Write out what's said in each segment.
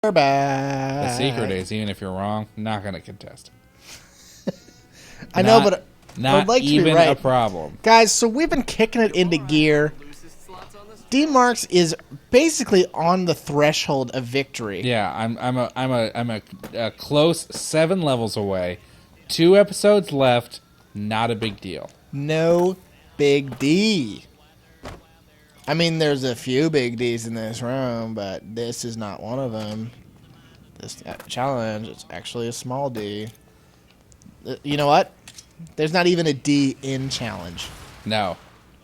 We're back. The secret is, even if you're wrong, not going to contest. I know, but not I'd like even to be right. a problem. Guys, so we've been kicking it into gear. D-Marks is basically on the threshold of victory. Yeah, I'm a close 7 levels away. 2 episodes left. Not a big deal. No big D. I mean, there's a few big D's in this room, but this is not one of them. This challenge, it's actually a small D. You know what? There's not even a D in challenge. No.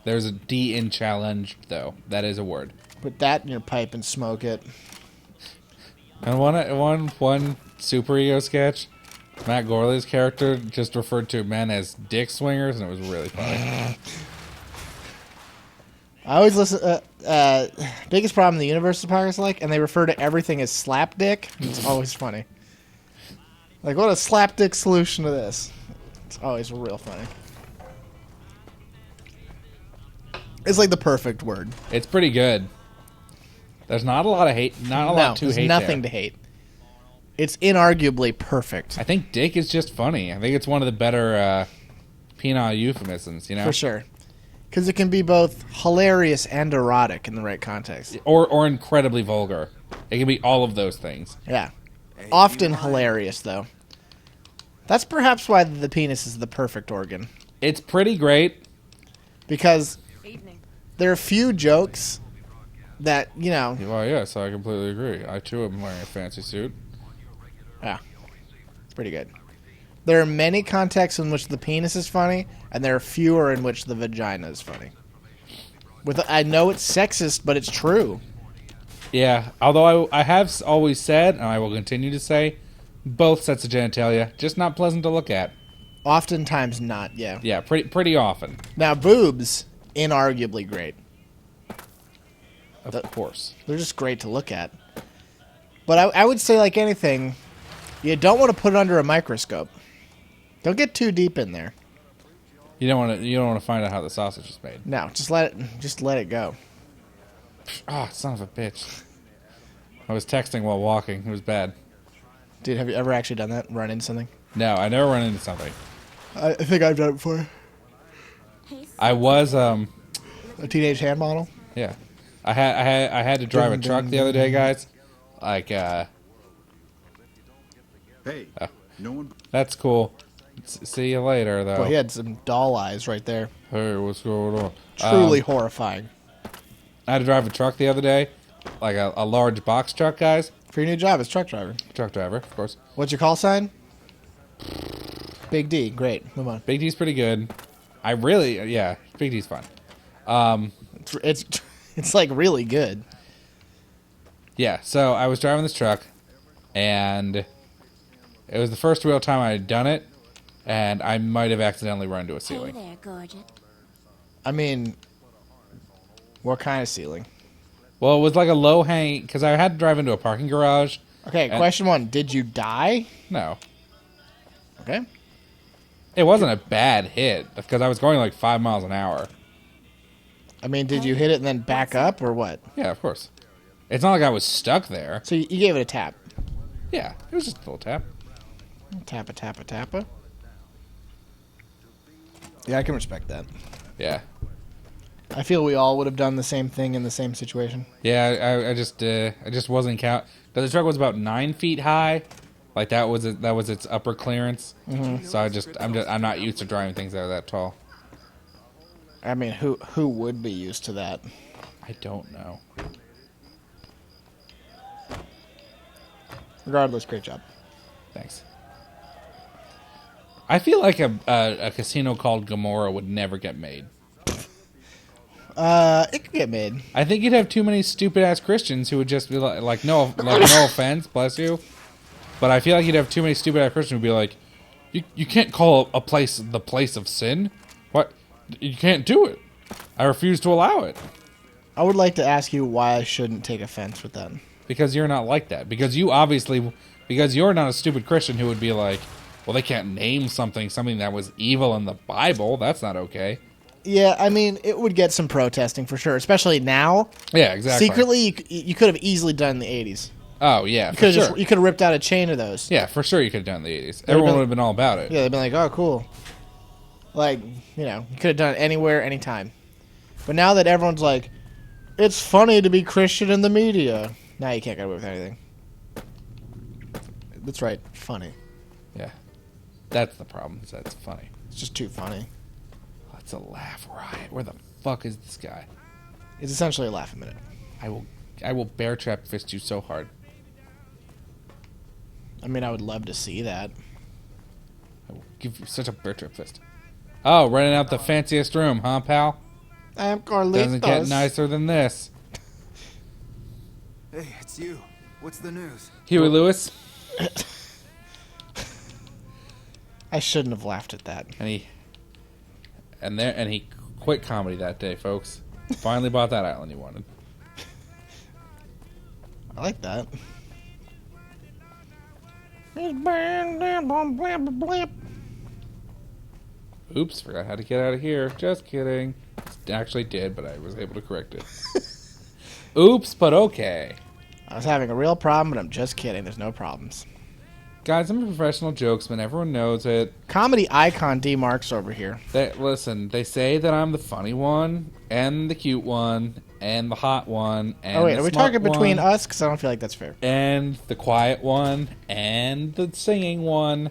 There's a D in challenge, though. That is a word. Put that in your pipe and smoke it. And one super ego sketch, Matt Gorley's character just referred to men as dick swingers, and it was really funny. I always listen. Biggest problem in the universe is Pirates like, and they refer to everything as slap dick. It's always funny. Like, what a slap dick solution to this. It's always real funny. It's like the perfect word. It's pretty good. There's not a lot of hate. Not a lot to hate. There's nothing to hate. It's inarguably perfect. I think dick is just funny. I think it's one of the better penile euphemisms, you know? For sure. Because it can be both hilarious and erotic in the right context. Or incredibly vulgar. It can be all of those things. Yeah. Often hilarious, though. That's perhaps why the penis is the perfect organ. It's pretty great. Because there are few jokes that, you know... Well, yes, I completely agree. I, too, am wearing a fancy suit. Yeah. It's pretty good. There are many contexts in which the penis is funny, and there are fewer in which the vagina is funny. I know it's sexist, but it's true. Yeah, although I have always said, and I will continue to say, both sets of genitalia, just not pleasant to look at. Oftentimes not, yeah. Yeah, pretty often. Now, boobs, inarguably great. Of course. They're just great to look at. But I would say, like anything, you don't want to put it under a microscope. Don't get too deep in there. You don't want to find out how the sausage is made. No, just let it go. Ah, son of a bitch. I was texting while walking. It was bad. Dude, have you ever actually done that? Run into something? No, I never run into something. I think I've done it before. I was a teenage hand model? Yeah. I had to drive a truck the other day, guys. Like Hey, no one. That's cool. See you later, though. Well, he had some doll eyes right there. Hey, what's going on? Truly horrifying. I had to drive a truck the other day, like a large box truck, guys. For your new job as truck driver. Truck driver, of course. What's your call sign? Big D. Great. Move on. Big D's pretty good. Big D's fun. It's like really good. Yeah, so I was driving this truck, and it was the first real time I had done it, and I might have accidentally run into a ceiling. Hey there, gorgeous. I mean, what kind of ceiling? Well, it was like a low-hanging, because I had to drive into a parking garage. Okay, question one. Did you die? No. Okay. It wasn't a bad hit, because I was going like 5 miles an hour. I mean, did you hit it and then back up, or what? Yeah, of course. It's not like I was stuck there. So you gave it a tap. Yeah, it was just a little tap. Tappa, tappa, tappa. Yeah, I can respect that. Yeah. I feel we all would have done the same thing in the same situation. Yeah, I just wasn't count. But the truck was about 9 feet high, like that was its upper clearance. Mm-hmm. So I'm not used to driving things that are that tall. I mean, who would be used to that? I don't know. Regardless, great job. Thanks. I feel like a casino called Gomorrah would never get made. It could get made. I think you'd have too many stupid ass Christians who would just be like no offense, bless you, but I feel like you'd have too many stupid ass Christians who'd be like, you can't call a place the place of sin. What? You can't do it. I refuse to allow it. I would like to ask you why I shouldn't take offense with that. Because you're not like that. Because you're not a stupid Christian who would be like, well, they can't name something that was evil in the Bible. That's not okay. Yeah, I mean, it would get some protesting for sure, especially now. Yeah, exactly. Secretly, you could have easily done in the 80s. Oh yeah, You for could have sure. you could have ripped out a chain of those. Yeah, for sure you could have done the 80s. Everyone would have been all about it. Yeah, they'd been like, oh, cool. Like, you could have done it anywhere, anytime. But now that everyone's like, it's funny to be Christian in the media. Now you can't get away with anything. That's right, funny. Yeah. That's the problem, is that's funny. It's just too funny. That's a laugh riot. Where the fuck is this guy? It's essentially a laugh a minute. I will bear trap fist you so hard. I mean, I would love to see that. I will give you such a bear trap fist. Oh, renting out the fanciest room, huh, pal? I am Carlitos. Doesn't get nicer than this. Hey, it's you. What's the news? Huey Lewis. I shouldn't have laughed at that. And he quit comedy that day, folks. Finally bought that island he wanted. I like that. Oops, forgot how to get out of here. Just kidding. Actually did, but I was able to correct it. Oops, but okay. I was having a real problem, but I'm just kidding. There's no problems. Guys, I'm a professional jokesman. Everyone knows it. Comedy icon D. Marks over here. Listen, they say that I'm the funny one, and the cute one, and the hot one, and Oh, wait, the are we smart talking between one, us? Because I don't feel like that's fair. and the quiet one, and the singing one.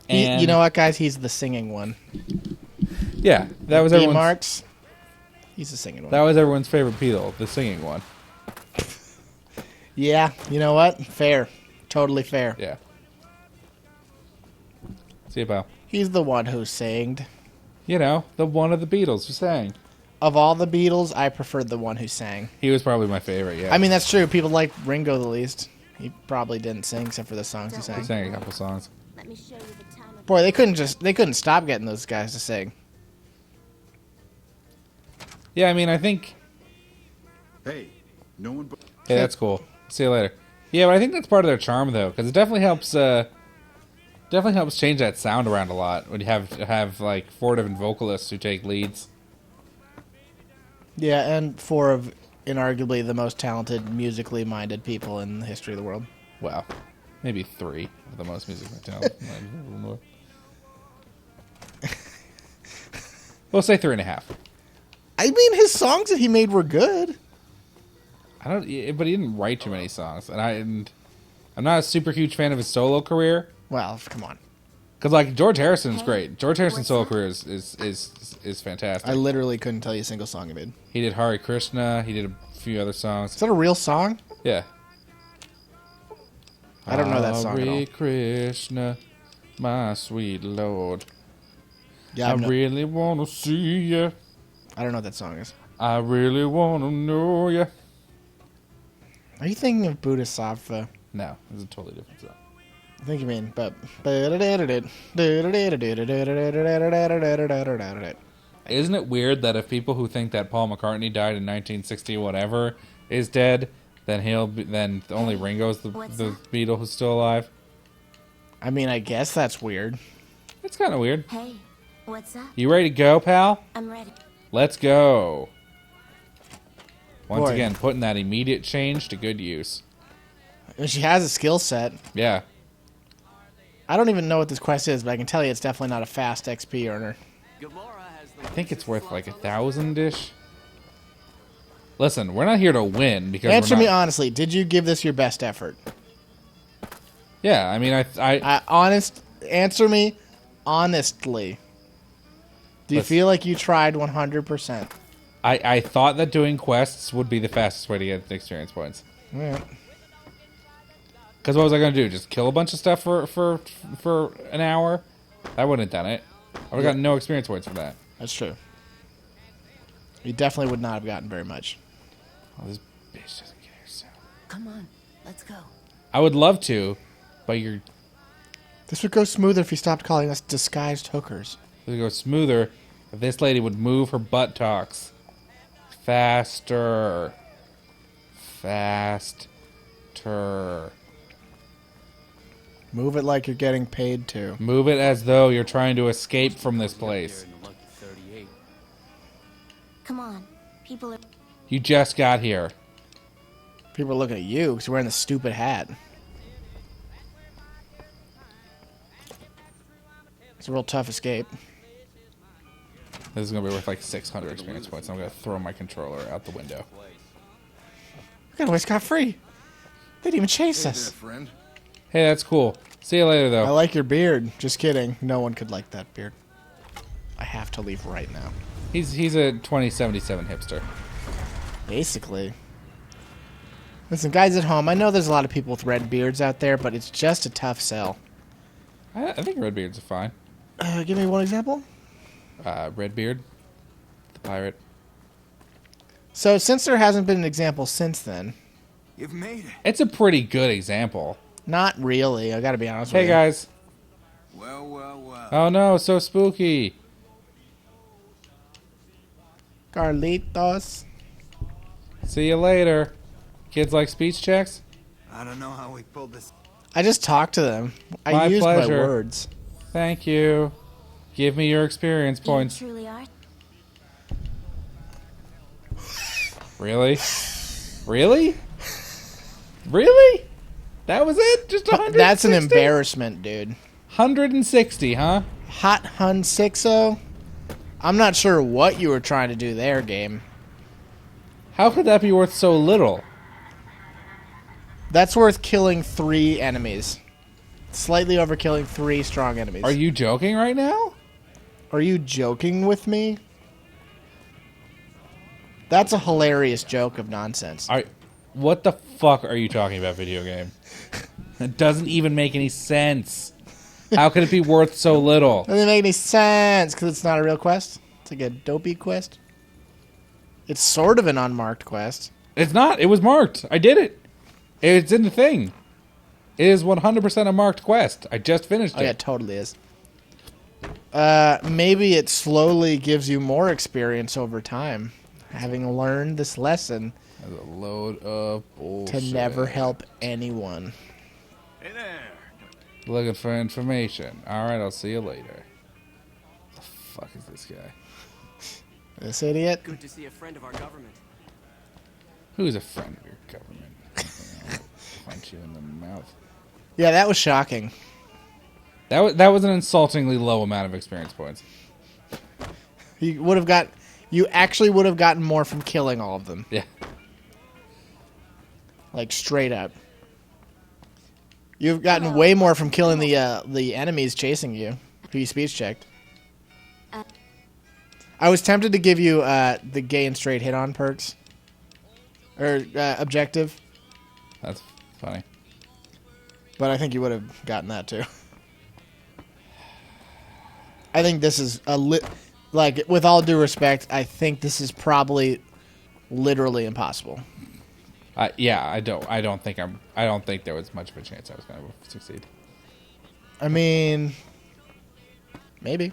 And You know what, guys? He's the singing one. yeah, that was D. everyone's. Marks, he's the singing one. That was everyone's favorite Beatle, the singing one. Yeah, you know what? Fair. Totally fair. Yeah. See you, pal. He's the one who sang. You know, the one of the Beatles who sang. Of all the Beatles, I preferred the one who sang. He was probably my favorite, yeah. I mean, that's true. People like Ringo the least. He probably didn't sing except for the songs he he sang. sang a couple songs. Let me show you the time of Boy, they couldn't stop getting those guys to sing. Yeah, I mean, I think... Hey, no one but... Hey, that's cool. See you later. Yeah, but I think that's part of their charm, though, because it definitely helps change that sound around a lot when you have like 4 different vocalists who take leads. Yeah, and 4 of inarguably the most talented, musically minded people in the history of the world. Well, maybe 3 of the most musically talented. We'll say 3.5. I mean, his songs that he made were good. But he didn't write too many songs, and I'm not a super huge fan of his solo career. Well, come on. Because like George Harrison's great. George Harrison's solo career is fantastic. I literally couldn't tell you a single song he made. He did Hare Krishna. He did a few other songs. Is that a real song? Yeah. I don't know that song at all. Hare Krishna, my sweet Lord. Yeah, I really want to see you. I don't know what that song is. I really want to know you. Are you thinking of Bodhisattva? No, it's a totally different song. I think you mean, but... Isn't it weird that if people who think that Paul McCartney died in 1960 whatever is dead, then only Ringo's the Beatle who's still alive? I mean, I guess that's weird. It's kind of weird. Hey, what's up? You ready to go, pal? I'm ready. Let's go. Once Boy. again, putting that immediate change to good use. And she has a skill set. Yeah. I don't even know what this quest is, but I can tell you it's definitely not a fast XP earner. I think it's worth like 1,000-ish. Listen, we're not here to win because Answer we're me not... honestly. Did you give this your best effort? Yeah, I mean, Answer me honestly. Do you Listen. feel like you tried 100%? I thought that doing quests would be the fastest way to get experience points. Yeah. Because what was I going to do? Just kill a bunch of stuff for an hour? I wouldn't have done it. I would have gotten no experience points for that. That's true. You definitely would not have gotten very much. Oh, this bitch doesn't get here soon. Come on, let's go. I would love to, but you're... This would go smoother if you stopped calling us disguised hookers. It would go smoother if this lady would move her buttocks. Faster. Faster. Move it like you're getting paid to. Move it as though you're trying to escape from this place. Come on, people are... You just got here. People are looking at you because you're wearing the stupid hat. It's a real tough escape. This is going to be worth like 600 experience points. I'm going to throw my controller out the window. We got away scot-free. They didn't even chase us. friend. Hey, that's cool. See you later, I though. like your beard. Just kidding. No one could like that beard. I have to leave right now. He's a 2077 hipster. Basically. Listen, guys at home, I know there's a lot of people with red beards out there, but it's just a tough sell. I think Redbeards are fine. Give me one example. Redbeard, the pirate. So, since there hasn't been an example since then, You've made it. It's a pretty good example. not really, I gotta be honest with Hey, you. guys. Well, well, well. Oh, no, so spooky. Carlitos. See you later. Kids like speech checks? I don't know how we pulled this. I just talked to them. I My used my pleasure. words. Thank you. Give me your experience You points. truly are. Really? Really? Really? That was it? Just 160? That's an embarrassment, dude. 160, huh? Hot Hun 60. I'm not sure what you were trying to do there, game. How could that be worth so little? That's worth killing 3 enemies. Slightly over killing 3 strong enemies. Are you joking right now? Are you joking with me? That's a hilarious joke of nonsense. What the fuck are you talking about, video game? It doesn't even make any sense. How could it be worth so little? Doesn't make any sense because it's not a real quest. It's like a dopey quest. It's sort of an unmarked quest. It's not. It was marked. I did it. It's in the thing. It is 100% a marked quest. I just finished Oh yeah, it. it totally is. Maybe it slowly gives you more experience over time, having learned this lesson That's a load of bullshit. to never help anyone. Hey there. Looking for information. Alright, I'll see you later. The fuck is this guy? This idiot. Good to see a friend of our government. Who's a friend of your government? I'll punch you in the mouth. Yeah, that was shocking. That was an insultingly low amount of experience points. You actually would have gotten more from killing all of them. Yeah. Like straight up. You've gotten way more from killing the enemies chasing you, who you speech checked. I was tempted to give you the gay and straight hit on perks. Or objective. That's funny. But I think you would have gotten that too. I think this is like, with all due respect, I think this is probably literally impossible. Yeah, I don't think there was much of a chance I was going to succeed. I mean, maybe.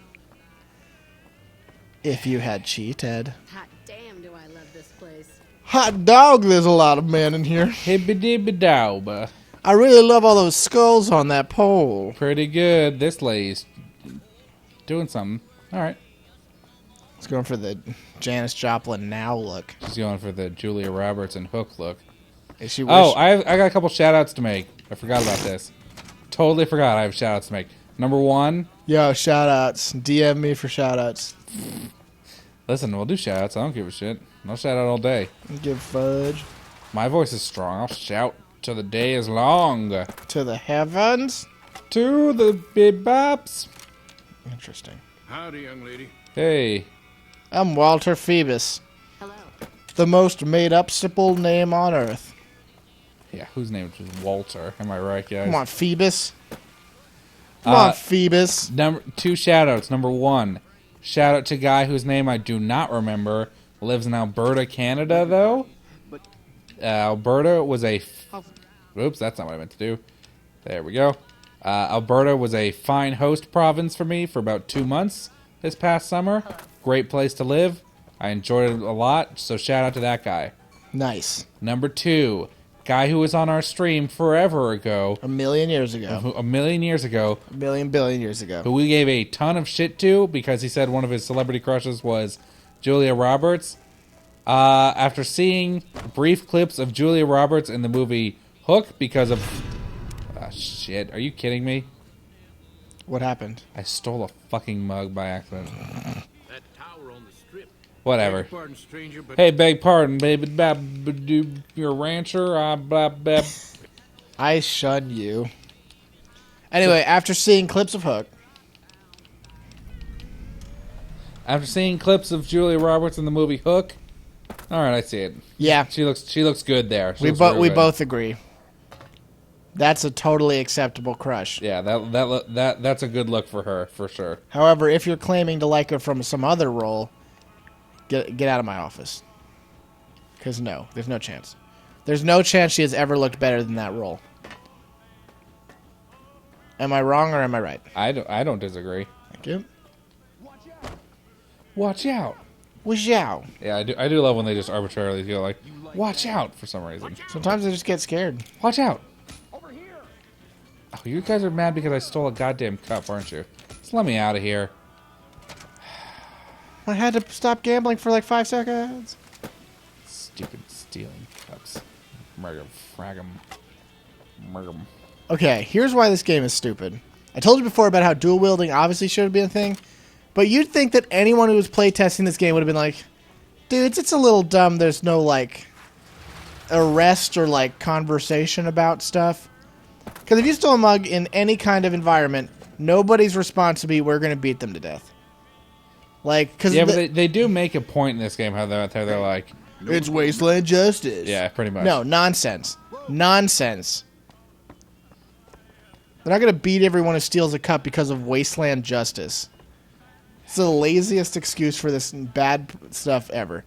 If you had cheated. Hot damn, do I love this place. Hot dog, there's a lot of men in here. Hibbidi-bidauba. I really love all those skulls on that pole. Pretty good. This lady's doing something. All right. It's going for the Janis Joplin now look. She's going for the Julia Roberts and Hook look. Is she Oh, I got a couple shout-outs to make. I forgot about this. Totally forgot I have shout-outs to make. Number 1. Yo, shout-outs. DM me for shout-outs. Listen, we'll do shout-outs. I don't give a shit. I'll shout out all day. Give fudge. My voice is strong. I'll shout till the day is long. To the heavens? To the bebops. Interesting. Howdy, young lady. Hey. I'm Walter Phoebus. Hello. The most made-up simple name on Earth. Yeah, whose name is Walter? Am I right, guys? Come on, Phoebus. Come on, Phoebus. 2 shout-outs. Number 1. Shout-out to guy whose name I do not remember. Lives in Alberta, Canada, though. Alberta was a... Oops, that's not what I meant to do. There we go. Alberta was a fine host province for me for about 2 months this past summer. Great place to live. I enjoyed it a lot, so shout out to that guy. Nice. Number 2, guy who was on our stream forever ago. A million years ago. A million years ago. A billion years ago. Who we gave a ton of shit to because he said one of his celebrity crushes was Julia Roberts. After seeing brief clips of Julia Roberts in the movie Hook because of... shit, are you kidding me? What happened? I stole a fucking mug by accident. That tower on the strip. Whatever. Beg pardon, stranger, but Hey, beg pardon, baby. You're a rancher. Blah, blah. I shun you. Anyway, after seeing clips of Hook, After seeing clips of Julia Roberts in the movie Hook, all right, I see it. yeah, She looks good there. She we looks real good. both agree. That's a totally acceptable crush. Yeah, that's a good look for her for sure. However, if you're claiming to like her from some other role, get out of my office. Because no, there's no chance. There's no chance she has ever looked better than that role. Am I wrong or am I right? I don't disagree. Thank you. Watch out. Wazzow. Yeah, I do love when they just arbitrarily go like, watch out for some reason. Sometimes I just get scared. Watch out. Oh, you guys are mad because I stole a goddamn cup, aren't you? Just let me out of here. I had to stop gambling for like 5 seconds. Stupid stealing cups. Murgum. Fragum. Murgum. Okay, here's why this game is stupid. I told you before about how dual wielding obviously should be a thing, but you'd think that anyone who was playtesting this game would have been like, dudes, it's a little dumb there's no, like, arrest or, like, conversation about stuff. Because if you steal a mug in any kind of environment, nobody's response would be, we're going to beat them to death. Like, because Yeah, but they do make a point in this game how they're like, it's wasteland justice. yeah, pretty much. No, nonsense. Nonsense. They're not going to beat everyone who steals a cup because of wasteland justice. It's the laziest excuse for this bad stuff ever.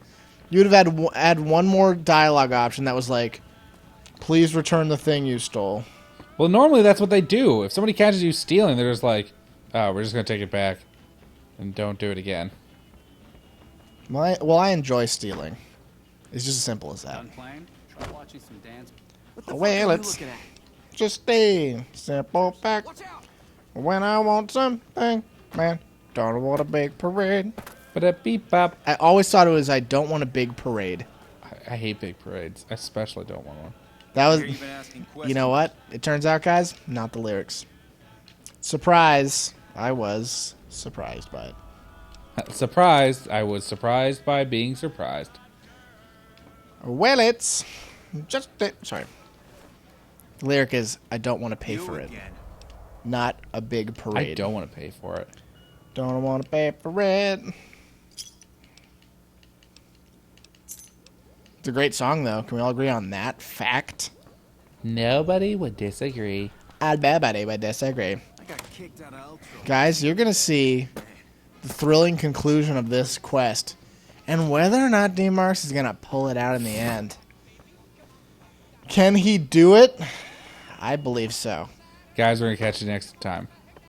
You would have had add one more dialogue option that was like, please return the thing you stole. Well, normally that's what they do. If somebody catches you stealing, they're just like, oh, we're just going to take it back and don't do it again. Well, I enjoy stealing. It's just as simple as that. Done playing? Try watching some dance. Well, it's just a simple fact. When I want something, man, don't want a big parade. But a beep bop. I always thought it was I don't want a big parade. I hate big parades. I especially don't want one. That was, Here you've been asking you know what? It turns out, guys, not the lyrics. Surprise! I was surprised by it. Surprised. I was surprised by being surprised. Well, it's just sorry. The lyric is I don't want to pay for it. Again. Not a big parade. I don't want to pay for it. Don't want to pay for it. It's a great song, though. Can we all agree on that fact? Nobody would disagree. I'd bet would disagree. I got kicked out of Ultra. Guys, you're going to see the thrilling conclusion of this quest and whether or not D-Marks is going to pull it out in the end. Can he do it? I believe so. Guys, we're going to catch you next time.